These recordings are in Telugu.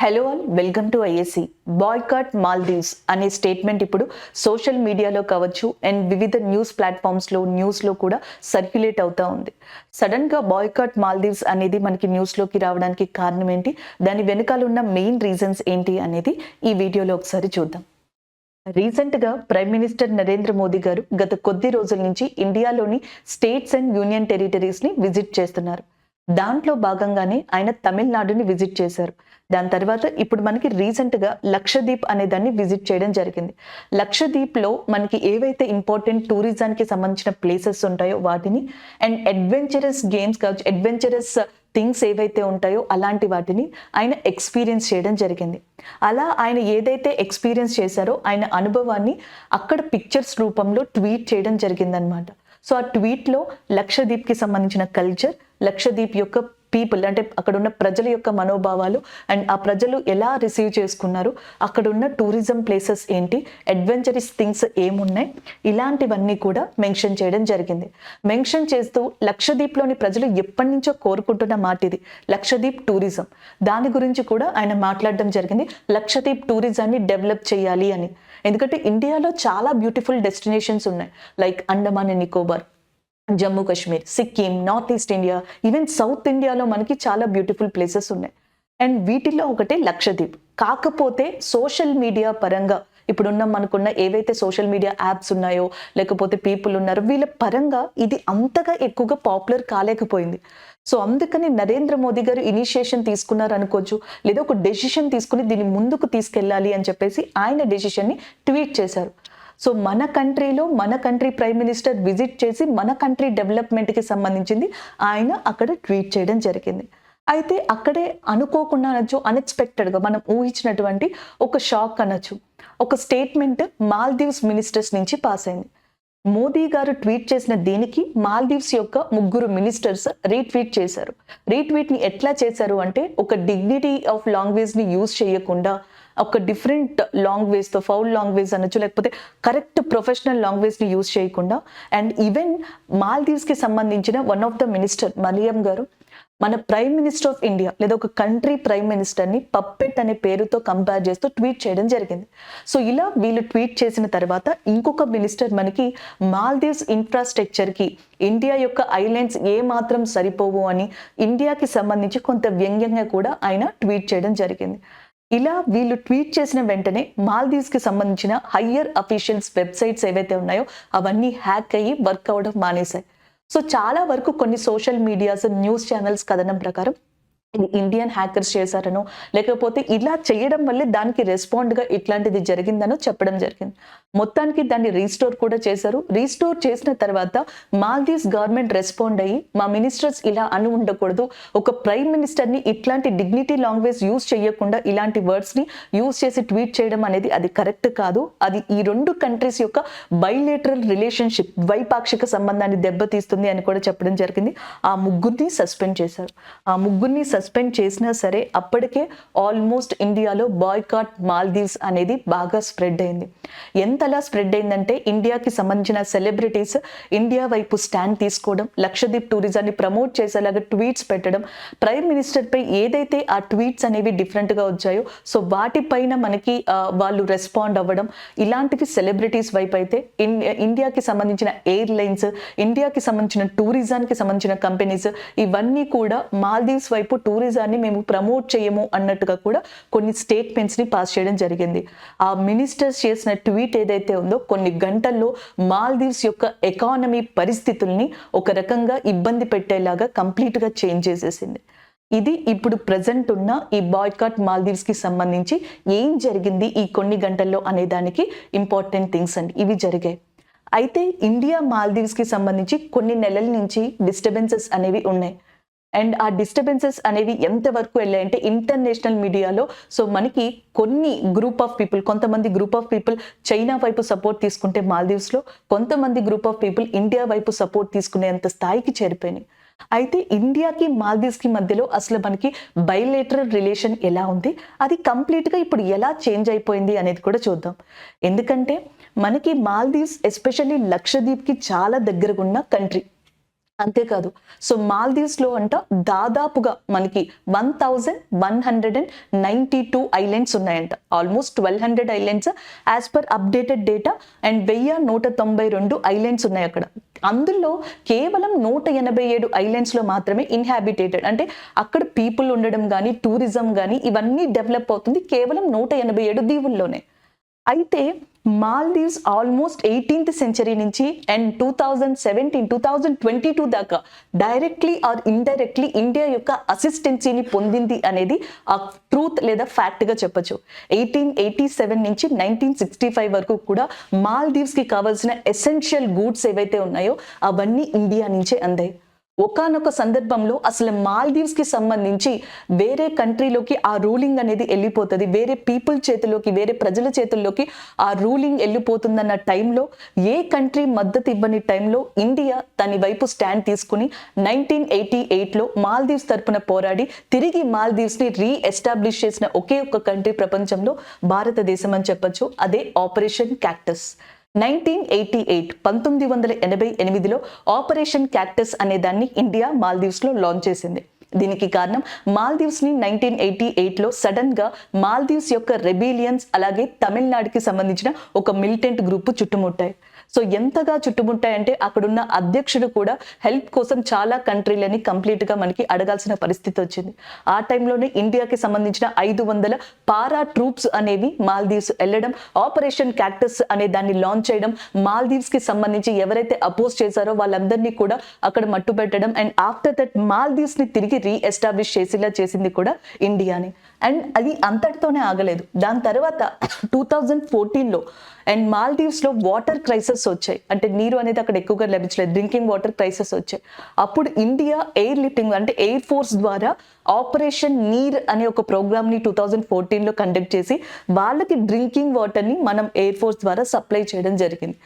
Hello all, welcome to IAC. Boycott Maldives అనే స్టేట్మెంట్ ఇప్పుడు సోషల్ మీడియాలో కావచ్చు అండ్ వివిధ న్యూస్లో కూడా సర్క్యులేట్ అవుతూ ఉంది. సడన్గా బాయ్కాట్ మాల్దీవ్స్ అనేది మనకి న్యూస్లోకి రావడానికి కారణం ఏంటి, దాని వెనకాల ఉన్న మెయిన్ రీజన్స్ ఏంటి అనేది ఈ వీడియోలో ఒకసారి చూద్దాం. రీసెంట్గా ప్రైమ్ మినిస్టర్ నరేంద్ర మోదీ గారు గత కొద్ది రోజుల నుంచి ఇండియాలోని స్టేట్స్ అండ్ యూనియన్ టెరిటరీస్ని విజిట్ చేస్తున్నారు. దాంట్లో భాగంగానే ఆయన తమిళనాడుని విజిట్ చేశారు. దాని తర్వాత ఇప్పుడు మనకి రీసెంట్గా లక్షద్వీప్ అనే దాన్ని విజిట్ చేయడం జరిగింది. లక్షద్వీప్లో మనకి ఏవైతే ఇంపార్టెంట్ టూరిజానికి సంబంధించిన ప్లేసెస్ ఉంటాయో వాటిని అండ్ అడ్వెంచరస్ గేమ్స్ కావచ్చు, అడ్వెంచరస్ థింగ్స్ ఏవైతే ఉంటాయో అలాంటి వాటిని ఆయన ఎక్స్పీరియన్స్ చేయడం జరిగింది. అలా ఆయన ఏదైతే ఎక్స్పీరియన్స్ చేశారో ఆయన అనుభవాన్ని అక్కడ పిక్చర్స్ రూపంలో ట్వీట్ చేయడం జరిగిందనమాట. సో ఆ ట్వీట్లో లక్షద్వీప్కి సంబంధించిన కల్చర్, లక్షద్వీప్ యొక్క పీపుల్ అంటే అక్కడ ఉన్న ప్రజల యొక్క మనోభావాలు అండ్ ఆ ప్రజలు ఎలా రిసీవ్ చేసుకున్నారు, అక్కడ ఉన్న టూరిజం ప్లేసెస్ ఏంటి, అడ్వెంచరస్ థింగ్స్ ఏమున్నాయి, ఇలాంటివన్నీ కూడా మెన్షన్ చేయడం జరిగింది. మెన్షన్ చేస్తూ లక్షద్వీప్లోని ప్రజలు ఎప్పటి నుంచో కోరుకుంటున్న మాట ఇది, లక్షద్వీప్ టూరిజం. దాని గురించి కూడా ఆయన మాట్లాడడం జరిగింది. లక్షద్వీప్ టూరిజాన్ని డెవలప్ చేయాలి అని. ఎందుకంటే ఇండియాలో చాలా బ్యూటిఫుల్ డెస్టినేషన్స్ ఉన్నాయి, like Andaman and Nicobar, Jammu Kashmir, Sikkim, north east India, even south ఇండియాలో మనకి చాలా బ్యూటిఫుల్ ప్లేసెస్ ఉన్నాయి. అండ్ వీటిల్లో ఒకటే లక్షద్వీప్. కాకపోతే సోషల్ మీడియా పరంగా ఇప్పుడున్న మనకున్న ఏవైతే సోషల్ మీడియా యాప్స్ ఉన్నాయో లేకపోతే పీపుల్ ఉన్నారో వీళ్ళ పరంగా ఇది అంతగా ఎక్కువగా పాపులర్ కాలేకపోయింది. సో అందుకని నరేంద్ర మోదీ గారు ఇనిషియేషన్ తీసుకున్నారు అనుకోవచ్చు, లేదా ఒక డెసిషన్ తీసుకుని దీన్ని ముందుకు తీసుకెళ్ళాలి అని చెప్పేసి ఆయన డెసిషన్ని ట్వీట్ చేశారు. సో మన కంట్రీలో మన కంట్రీ ప్రైమ్ మినిస్టర్ విజిట్ చేసి మన కంట్రీ డెవలప్మెంట్కి సంబంధించింది ఆయన అక్కడ ట్వీట్ చేయడం జరిగింది. అయితే అక్కడే అనుకోకుండా అనొచ్చు, అన్ఎక్స్పెక్టెడ్గా మనం ఊహించినటువంటి ఒక షాక్ అనొచ్చు, ఒక స్టేట్మెంట్ మాల్దీవ్స్ మినిస్టర్స్ నుంచి పాస్ అయింది. మోదీ గారు ట్వీట్ చేసిన దీనికి మాల్దీవ్స్ యొక్క 3 మినిస్టర్స్ రీట్వీట్ చేశారు. రీట్వీట్ని ఎట్లా చేశారు అంటే, ఒక డిగ్నిటీ ఆఫ్ లాంగ్వేజ్ని యూజ్ చేయకుండా ఒక డిఫరెంట్ లాంగ్వేజ్తో, ఫౌల్ లాంగ్వేజ్ అనొచ్చు లేకపోతే కరెక్ట్ ప్రొఫెషనల్ లాంగ్వేజ్ని యూజ్ చేయకుండా, అండ్ ఈవెన్ మాల్దీవ్స్కి సంబంధించిన one of the minister Mariyam గారు మన ప్రైమ్ మినిస్టర్ ఆఫ్ ఇండియా లేదా ఒక కంట్రీ ప్రైమ్ మినిస్టర్ని పప్పెట్ అనే పేరుతో కంపేర్ చేస్తూ ట్వీట్ చేయడం జరిగింది. సో ఇలా వీళ్ళు ట్వీట్ చేసిన తర్వాత ఇంకొక మినిస్టర్ మనకి మాల్దీవ్స్ ఇన్ఫ్రాస్ట్రక్చర్కి ఇండియా యొక్క ఐలాండ్స్ ఏ మాత్రం సరిపోవు అని ఇండియాకి సంబంధించి కొంత వ్యంగ్యంగా కూడా ఆయన ట్వీట్ చేయడం జరిగింది. ఇలా వీళ్ళు ట్వీట్ చేసిన వెంటనే మాల్దీవ్స్కి సంబంధించిన హయ్యర్ అఫీషియల్స్ వెబ్సైట్స్ ఏవైతే ఉన్నాయో అవన్నీ హ్యాక్ అయ్యి వర్క్ అవ్వడం మానేశాయి. సో చాలా వరకు కొన్ని సోషల్ మీడియాస్, న్యూస్ ఛానల్స్ కథనం ప్రకారం ఇది ఇండియన్ హ్యాకర్స్ చేశారనో లేకపోతే ఇలా చేయడం వల్లే దానికి రెస్పాండ్గా ఇట్లాంటిది జరిగిందనో చెప్పడం జరిగింది. మొత్తానికి దాన్ని రీస్టోర్ కూడా చేశారు. రీస్టోర్ చేసిన తర్వాత మాల్దీవ్స్ గవర్నమెంట్ రెస్పాండ్ అయ్యి, మా మినిస్టర్స్ ఇలా అని ఉండకూడదు, ఒక ప్రైమ్ మినిస్టర్ని ఇట్లాంటి డిగ్నిటీ లాంగ్వేజ్ యూజ్ చేయకుండా ఇలాంటి వర్డ్స్ని యూజ్ చేసి ట్వీట్ చేయడం అనేది అది కరెక్ట్ కాదు, అది ఈ 2 కంట్రీస్ యొక్క బైలేటరల్ రిలేషన్షిప్, ద్వైపాక్షిక సంబంధాన్ని దెబ్బతీస్తుంది అని కూడా చెప్పడం జరిగింది. ఆ 3 సస్పెండ్ చేశారు. ఆ 3 సస్పెండ్ చేసినా సరే అప్పటికే ఆల్మోస్ట్ ఇండియాలో బాయ్కాట్ మాల్దీవ్స్ అనేది బాగా స్ప్రెడ్ అయింది. ఎంతలా స్ప్రెడ్ అయిందంటే ఇండియాకి సంబంధించిన సెలబ్రిటీస్ ఇండియా వైపు స్టాండ్ తీసుకోవడం, లక్షద్వీప్ టూరిజాన్ని ప్రమోట్ చేసేలాగా ట్వీట్స్ పెట్టడం, ప్రైమ్ మినిస్టర్ పై ఏదైతే ఆ ట్వీట్స్ అనేవి డిఫరెంట్గా వచ్చాయో సో వాటిపైన మనకి వాళ్ళు రెస్పాండ్ అవ్వడం, ఇలాంటివి సెలబ్రిటీస్ వైపు అయితే ఇండియాకి సంబంధించిన ఎయిర్లైన్స్, ఇండియాకి సంబంధించిన టూరిజానికి సంబంధించిన కంపెనీస్ ఇవన్నీ కూడా మాల్దీవ్స్ వైపు టూరిజాన్ని మేము ప్రమోట్ చేయము అన్నట్టుగా కూడా కొన్ని స్టేట్మెంట్స్ని పాస్ చేయడం జరిగింది. ఆ మినిస్టర్స్ చేసిన ట్వీట్ ఏదైతే ఉందో కొన్ని గంటల్లో మాల్దీవ్స్ యొక్క ఎకానమీ పరిస్థితుల్ని ఒక రకంగా ఇబ్బంది పెట్టేలాగా కంప్లీట్గా చేంజ్ చేసేసింది. ఇది ఇప్పుడు ప్రజెంట్ ఉన్న ఈ బాయ్కాట్ మాల్దీవ్స్కి సంబంధించి ఏం జరిగింది ఈ కొన్ని గంటల్లో అనే దానికి ఇంపార్టెంట్ థింగ్స్ అండి ఇవి జరిగాయి. అయితే ఇండియా మాల్దీవ్స్కి సంబంధించి కొన్ని నెలల నుంచి డిస్టర్బెన్సెస్ అనేవి ఉన్నాయి. అండ్ ఆ డిస్టర్బెన్సెస్ అనేవి ఎంతవరకు వెళ్ళాయంటే ఇంటర్నేషనల్ మీడియాలో సో మనకి కొన్ని కొంతమంది గ్రూప్ ఆఫ్ పీపుల్ చైనా వైపు సపోర్ట్ తీసుకుంటే మాల్దీవ్స్లో, కొంతమంది గ్రూప్ ఆఫ్ పీపుల్ ఇండియా వైపు సపోర్ట్ తీసుకునేంత స్థాయికి చేరిపోయినాయి. అయితే ఇండియాకి మాల్దీవ్స్కి మధ్యలో అసలు మనకి బైలేటరల్ రిలేషన్ ఎలా ఉంది, అది కంప్లీట్గా ఇప్పుడు ఎలా చేంజ్ అయిపోయింది అనేది కూడా చూద్దాం. ఎందుకంటే మనకి మాల్దీవ్స్ ఎస్పెషల్లీ లక్షద్వీప్కి చాలా దగ్గరగా ఉన్న కంట్రీ. అంతేకాదు, సో మాల్దీవ్స్ లో అంట దాదాపుగా మనకి 1192 ఐలాండ్స్ ఉన్నాయంట. Almost 1200 islands as per updated data, and 1192 islands ఉన్నాయి అక్కడ. అందులో కేవలం 187 ఐలాండ్స్ లో మాత్రమే ఇన్హాబిటేటెడ్, అంటే అక్కడ పీపుల్ ఉండడం కానీ టూరిజం కానీ ఇవన్నీ డెవలప్ అవుతుంది కేవలం 187 దీవుల్లోనే. అయితే మాల్దీవ్స్ ఆల్మోస్ట్ 18th సెంచరీ నుంచి అండ్ 2022 దాకా డైరెక్ట్లీ ఆర్ ఇండైరెక్ట్లీ ఇండియా యొక్క అసిస్టెన్సీని పొందింది అనేది ఆ ట్రూత్ లేదా ఫ్యాక్ట్ గా చెప్పొచ్చు. 1887 నుంచి 1965 వరకు కూడా మాల్దీవ్స్ కి కావాల్సిన ఎసెన్షియల్ గూడ్స్ ఏవైతే ఉన్నాయో అవన్నీ ఇండియా నుంచే అందాయి. ఒకానొక సందర్భంలో అసలు మాల్దీవ్స్ కి సంబంధించి వేరే కంట్రీలోకి ఆ రూలింగ్ అనేది వెళ్ళిపోతుంది, వేరే పీపుల్ చేతుల్లోకి, వేరే ప్రజల చేతుల్లోకి ఆ రూలింగ్ వెళ్ళిపోతుందన్న టైంలో, ఏ కంట్రీ మద్దతు ఇవ్వని టైంలో ఇండియా తన వైపు స్టాండ్ తీసుకుని 1988లో మాల్దీవ్స్ తరపున పోరాడి తిరిగి మాల్దీవ్స్ ని రీఎస్టాబ్లిష్ చేసిన ఒకే ఒక్క కంట్రీ ప్రపంచంలో భారతదేశం అని చెప్పొచ్చు. అదే ఆపరేషన్ క్యాక్టస్. 1988లో ఆపరేషన్ క్యాక్టస్ అనే దాన్ని ఇండియా మాల్దీవ్స్ లో లాంచ్ చేసింది. దీనికి కారణం మాల్దీవ్స్ ని 1988లో సడన్ గా మాల్దీవ్స్ యొక్క రెబిలియన్స్ అలాగే తమిళనాడుకి సంబంధించిన ఒక మిలిటెంట్ గ్రూప్ చుట్టుముట్టాయి. సో ఎంతగా చుట్టుముట్టాయంటే అక్కడున్న అధ్యక్షుడు కూడా హెల్ప్ కోసం చాలా కంట్రీలని కంప్లీట్ గా మనకి అడగాల్సిన పరిస్థితి వచ్చింది. ఆ టైంలోనే ఇండియాకి సంబంధించిన 500 పారా ట్రూప్స్ అనేవి మాల్దీవ్స్ వెళ్ళడం, ఆపరేషన్ క్యాక్టస్ అనే దాన్ని లాంచ్ చేయడం, మాల్దీవ్స్ కి సంబంధించి ఎవరైతే అపోజ్ చేశారో వాళ్ళందరినీ కూడా అక్కడ మట్టు పెట్టడం, అండ్ ఆఫ్టర్ దట్ మాల్దీవ్స్ ని తిరిగి రీఎస్టాబ్లిష్ చేసేలా చేసింది కూడా ఇండియాని. అండ్ అది అంతటితోనే ఆగలేదు. దాని తర్వాత 2014లో అండ్ మాల్దీవ్స్ లో వాటర్ క్రైసిస్ వచ్చాయి, అంటే నీరు అనేది అక్కడ ఎక్కువగా లభించలేదు, డ్రింకింగ్ వాటర్ క్రైసిస్ వచ్చాయి. అప్పుడు ఇండియా ఎయిర్ లిఫ్టింగ్ అంటే ఎయిర్ ఫోర్స్ ద్వారా ఆపరేషన్ నీర్ అనే ఒక ప్రోగ్రామ్ ని 2014లో కండక్ట్ చేసి వాళ్ళకి డ్రింకింగ్ వాటర్ ని మనం ఎయిర్ ఫోర్స్ ద్వారా సప్లై చేయడం జరిగింది.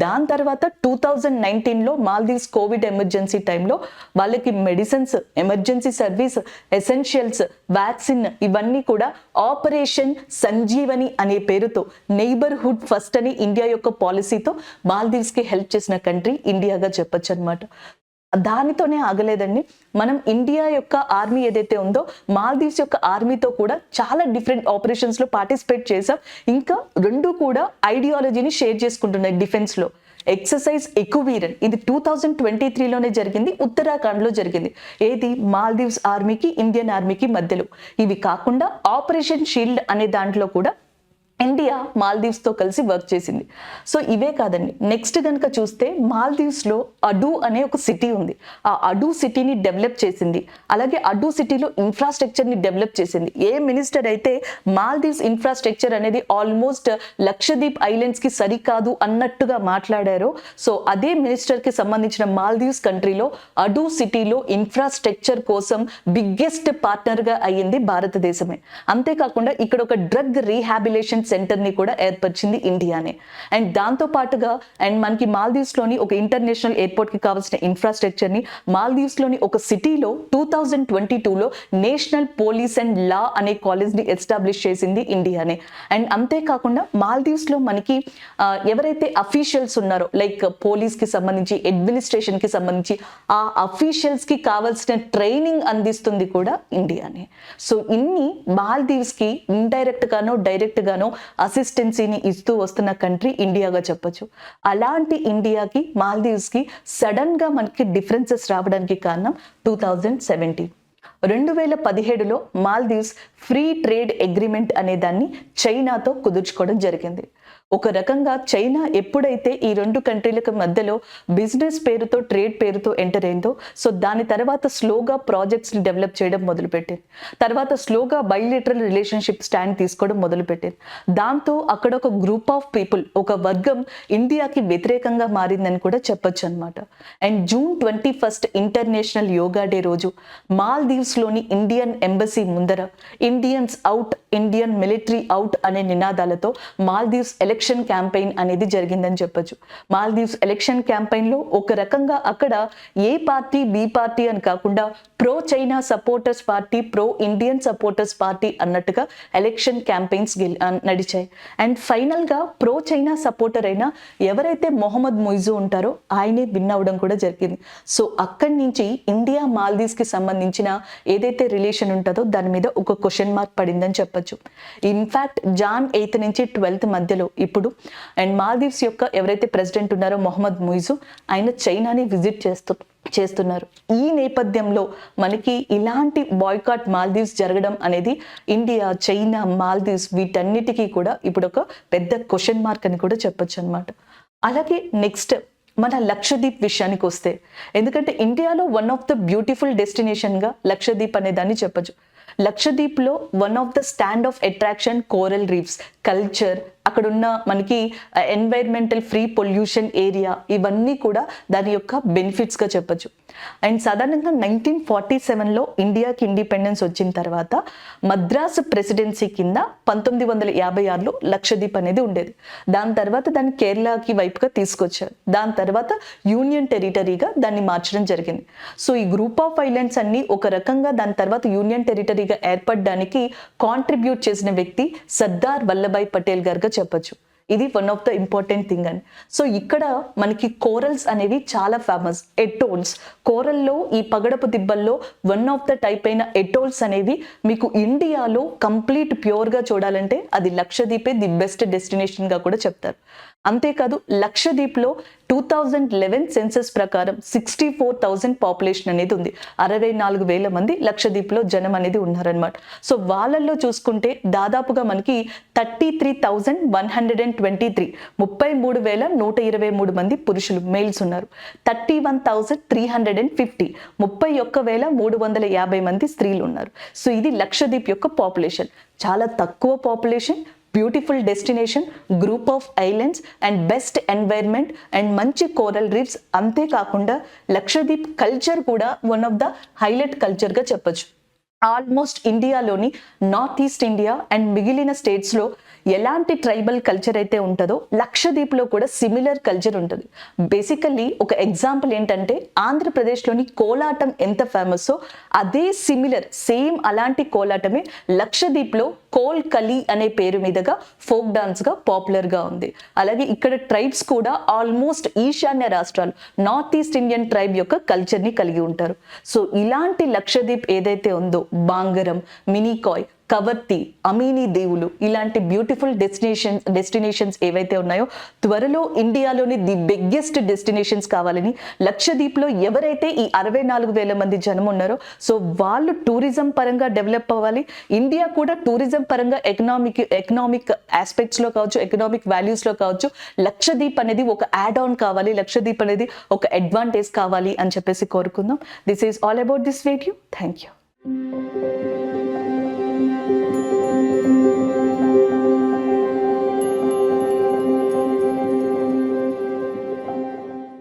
దాని తర్వాత 2019లో మాల్దీవ్స్ కోవిడ్ ఎమర్జెన్సీ టైంలో వాళ్ళకి medicines, emergency service, essentials, vaccine ఇవన్నీ కూడా ఆపరేషన్ సంజీవని అనే పేరుతో నైబర్హుడ్ ఫస్ట్ అని ఇండియా యొక్క పాలసీతో మాల్దీవ్స్ కి హెల్ప్ చేసిన కంట్రీ ఇండియాగా చెప్పొచ్చు అనమాట. దానితోనే ఆగలేదండి. మనం ఇండియా యొక్క ఆర్మీ ఏదైతే ఉందో మాల్దీవ్స్ యొక్క ఆర్మీతో కూడా చాలా డిఫరెంట్ ఆపరేషన్స్ లో పార్టిసిపేట్ చేసాం. ఇంకా రెండు కూడా ఐడియాలజీని షేర్ చేసుకుంటున్నాయి డిఫెన్స్ లో. ఎక్సర్సైజ్ ఎకువీరన్ ఇది 2023లోనే జరిగింది, ఉత్తరాఖండ్ లో జరిగింది. ఏది మాల్దీవ్స్ ఆర్మీకి ఇండియన్ ఆర్మీకి మధ్యలో. ఇవి కాకుండా ఆపరేషన్ షీల్డ్ అనే దాంట్లో కూడా ఇండియా మాల్దీవ్స్ తో కలిసి వర్క్ చేసింది. సో ఇవే కాదండి, నెక్స్ట్ కనుక చూస్తే మాల్దీవ్స్ లో అడు అనే ఒక సిటీ ఉంది. ఆ అడు సిటీని డెవలప్ చేసింది, అలాగే అడు సిటీలో ఇన్ఫ్రాస్ట్రక్చర్ ని డెవలప్ చేసింది. ఏ మినిస్టర్ అయితే మాల్దీవ్స్ ఇన్ఫ్రాస్ట్రక్చర్ అనేది ఆల్మోస్ట్ లక్షద్వీప్ ఐలాండ్స్ కి సరికాదు అన్నట్టుగా మాట్లాడారో, సో అదే మినిస్టర్ కి సంబంధించిన మాల్దీవ్స్ కంట్రీలో అడు సిటీలో ఇన్ఫ్రాస్ట్రక్చర్ కోసం బిగ్గెస్ట్ పార్ట్నర్ గా అయ్యింది భారతదేశమే. అంతేకాకుండా ఇక్కడ ఒక డ్రగ్ రీహాబిలేషన్ సెంటర్ ని కూడా ఏర్పరిచింది ఇండియానే. అండ్ దాంతో పాటుగా అండ్ మనకి మాల్దీవ్స్ లోని ఒక ఇంటర్నేషనల్ ఎయిర్పోర్ట్ కి కావాల్సిన ఇన్ఫ్రాస్ట్రక్చర్ ని మాల్దీవ్స్ లోని ఒక సిటీలో 2022లో నేషనల్ పోలీస్ అండ్ లా అనే కాలేజ్ ని ఎస్టాబ్లిష్ చేసింది ఇండియానే. అండ్ అంతేకాకుండా మాల్దీవ్స్ లో మనకి ఎవరైతే అఫీషియల్స్ ఉన్నారో లైక్ పోలీస్ కి సంబంధించి, అడ్మినిస్ట్రేషన్ కి సంబంధించి ఆ అఫీషియల్స్ కి కావాల్సిన ట్రైనింగ్ అందిస్తుంది కూడా ఇండియానే. సో ఇన్ని మాల్దీవ్స్ కి ఇండైరెక్ట్ గానో డైరెక్ట్ గానో అసిస్టెన్సీని ఇస్తూ వస్తున్న కంట్రీ ఇండియాగా చెప్పొచ్చు. అలాంటి ఇండియాకి మాల్దీవ్స్ కి సడన్ గా మనకి డిఫరెన్సెస్ రావడానికి కారణం 2017లో మాల్దీవ్స్ ఫ్రీ ట్రేడ్ అగ్రిమెంట్ అనే దాన్ని చైనాతో కుదుర్చుకోవడం జరిగింది. ఒక రకంగా చైనా ఎప్పుడైతే ఈ రెండు కంట్రీలకు మధ్యలో బిజినెస్ పేరుతో, ట్రేడ్ పేరుతో ఎంటర్ అయిందో, సో దాని తర్వాత స్లోగా ప్రాజెక్ట్స్ ని డెవలప్ చేయడం మొదలుపెట్టింది. తర్వాత స్లోగా బైలేటరల్ రిలేషన్షిప్ స్టాండ్ తీసుకోవడం మొదలుపెట్టింది. దాంతో అక్కడ ఒక గ్రూప్ ఆఫ్ పీపుల్, ఒక వర్గం ఇండియాకి వ్యతిరేకంగా మారిందని కూడా చెప్పొచ్చు అనమాట. And June 21 international yoga day రోజు మాల్దీవ్స్ లోని ఇండియన్ ఎంబసీ ముందర Indians out, Indian military out అనే నినాదాలతో మాల్దీవ్స్ ఎలక్షన్ ఎలక్షన్ క్యాంపెయిన్ అనేది జరిగిందని చెప్పొచ్చు. మాల్దీవ్స్ ఎలక్షన్ క్యాంపెయిన్లో ఒక రకంగా అక్కడ ఏ పార్టీ బి పార్టీ అని కాకుండా pro China supporters party, pro Indian supporters party అన్నట్టుగా ఎలక్షన్ క్యాంపెయిన్స్ నడిచాయి. అండ్ ఫైనల్గా ప్రో చైనా సపోర్టర్ అయిన ఎవరైతే మొహమ్మద్ మొయిజు ఉంటారో ఆయనే విన్ అవ్వడం కూడా జరిగింది. సో అక్కడి నుంచి ఇండియా మాల్దీవ్స్కి సంబంధించిన ఏదైతే రిలేషన్ ఉంటుందో దాని మీద ఒక క్వశ్చన్ మార్క్ పడిందని చెప్పొచ్చు. ఇన్ఫ్యాక్ట్ జాన్ 8 నుంచి 12 మధ్యలో ఇప్పుడు అండ్ మాల్దీవ్స్ యొక్క ఎవరైతే ప్రెసిడెంట్ ఉన్నారో మొహమ్మద్ మొయిజు ఆయన చైనాని విజిట్ చేస్తున్నారు. ఈ నేపథ్యంలో మనకి ఇలాంటి బాయ్కాట్ మాల్దీవ్స్ జరగడం అనేది ఇండియా, చైనా, మాల్దీవ్స్ వీటన్నిటికీ కూడా ఇప్పుడు ఒక పెద్ద క్వశ్చన్ మార్క్ అని కూడా చెప్పొచ్చు అనమాట. అలాగే నెక్స్ట్ మన లక్షద్వీప్ విషయానికి వస్తే, ఎందుకంటే ఇండియాలో వన్ ఆఫ్ ద బ్యూటిఫుల్ డెస్టినేషన్గా లక్షద్వీప్ అనే దాన్ని చెప్పొచ్చు. లక్షద్వీప్లో one of the stand of attraction coral reefs, culture, అక్కడున్న మనకి ఎన్వైర్మెంటల్ ఫ్రీ పొల్యూషన్ ఏరియా, ఇవన్నీ కూడా దాని యొక్క బెనిఫిట్స్గా చెప్పొచ్చు. అండ్ సాధారణంగా 1947లో ఇండియాకి ఇండిపెండెన్స్ వచ్చిన తర్వాత మద్రాస్ ప్రెసిడెన్సీ కింద 1956లో లక్షద్వీప్ అనేది ఉండేది. దాని తర్వాత దాన్ని కేరళకి వైపుగా తీసుకొచ్చారు. దాని తర్వాత యూనియన్ టెరిటరీగా దాన్ని మార్చడం జరిగింది. సో ఈ గ్రూప్ ఆఫ్ ఐలాండ్స్ అన్ని ఒక రకంగా దాని తర్వాత యూనియన్ టెరిటరీగా ఏర్పడడానికి కాంట్రిబ్యూట్ చేసిన వ్యక్తి సర్దార్ వల్లభాయ్ పటేల్ గారుగా చెప్పొచ్చు. ఇది one of the important thing అని. సో ఇక్కడ మనకి కోరల్స్ అనేవి చాలా ఫేమస్. ఎటోల్స్, కోరల్లో ఈ పగడపు దిబ్బల్లో వన్ ఆఫ్ ద టైప్ అయిన ఎటోల్స్ అనేవి మీకు ఇండియాలో కంప్లీట్ ప్యూర్గా చూడాలంటే అది లక్షద్వీపే ది బెస్ట్ డెస్టినేషన్గా కూడా చెప్తారు. అంతేకాదు లక్షద్వీప్లో 2011 సెన్సస్ ప్రకారం 64,000 పాపులేషన్ అనేది ఉంది. 64,000 మంది లక్షద్వీప్లో జనం అనేది ఉన్నారనమాట. సో వాళ్ళల్లో చూసుకుంటే దాదాపుగా మనకి 33,123 33,123 మంది పురుషులు మేల్స్ ఉన్నారు. 31,350 31,350 మంది స్త్రీలు ఉన్నారు. సో ఇది లక్షద్వీప్ యొక్క పాపులేషన్. చాలా తక్కువ population, beautiful destination, group of islands and best environment and మంచి కోరల్ రీఫ్స్. అంతేకాకుండా లక్షద్వీప్ కల్చర్ కూడా వన్ ఆఫ్ ద హైలైట్ కల్చర్గా చెప్పొచ్చు. ఆల్మోస్ట్ ఇండియాలోని నార్త్ ఈస్ట్ ఇండియా అండ్ మిగిలిన స్టేట్స్లో ఎలాంటి ట్రైబల్ కల్చర్ అయితే ఉంటుందో లక్షద్వీప్లో కూడా సిమిలర్ కల్చర్ ఉంటుంది. బేసికల్లీ ఒక ఎగ్జాంపుల్ ఏంటంటే ఆంధ్రప్రదేశ్లోని కోలాటం ఎంత ఫేమస్సో అదే సిమిలర్ సేమ్ అలాంటి కోలాటమే లక్షద్వీప్లో కోల్ కలి అనే పేరు మీదుగా ఫోక్ డాన్స్గా పాపులర్గా ఉంది. అలాగే ఇక్కడ ట్రైబ్స్ కూడా ఆల్మోస్ట్ ఈశాన్య రాష్ట్రాలు నార్త్ ఈస్ట్ ఇండియన్ ట్రైబ్ యొక్క కల్చర్ని కలిగి ఉంటారు. సో ఇలాంటి లక్షద్వీప్ ఏదైతే ఉందో బాంగరం, మినీకాయ్, కవర్తి, అమీనీ దేవులు ఇలాంటి బ్యూటిఫుల్ డెస్టినేషన్స్ ఏవైతే ఉన్నాయో త్వరలో ఇండియాలోని ది బిగ్గెస్ట్ డెస్టినేషన్స్ కావాలని లక్షద్వీప్లో ఎవరైతే ఈ 64,000 మంది జనం ఉన్నారో సో వాళ్ళు టూరిజం పరంగా డెవలప్ అవ్వాలి. ఇండియా కూడా టూరిజం పరంగా ఎకనామిక్ ఆస్పెక్ట్స్లో కావచ్చు, ఎకనామిక్ వాల్యూస్లో కావచ్చు, లక్షద్వీప్ అనేది ఒక యాడ్ ఆన్ కావాలి, లక్షద్వీప్ అనేది ఒక అడ్వాంటేజ్ కావాలి అని చెప్పేసి కోరుకుందాం. This is all about this video. Thank you.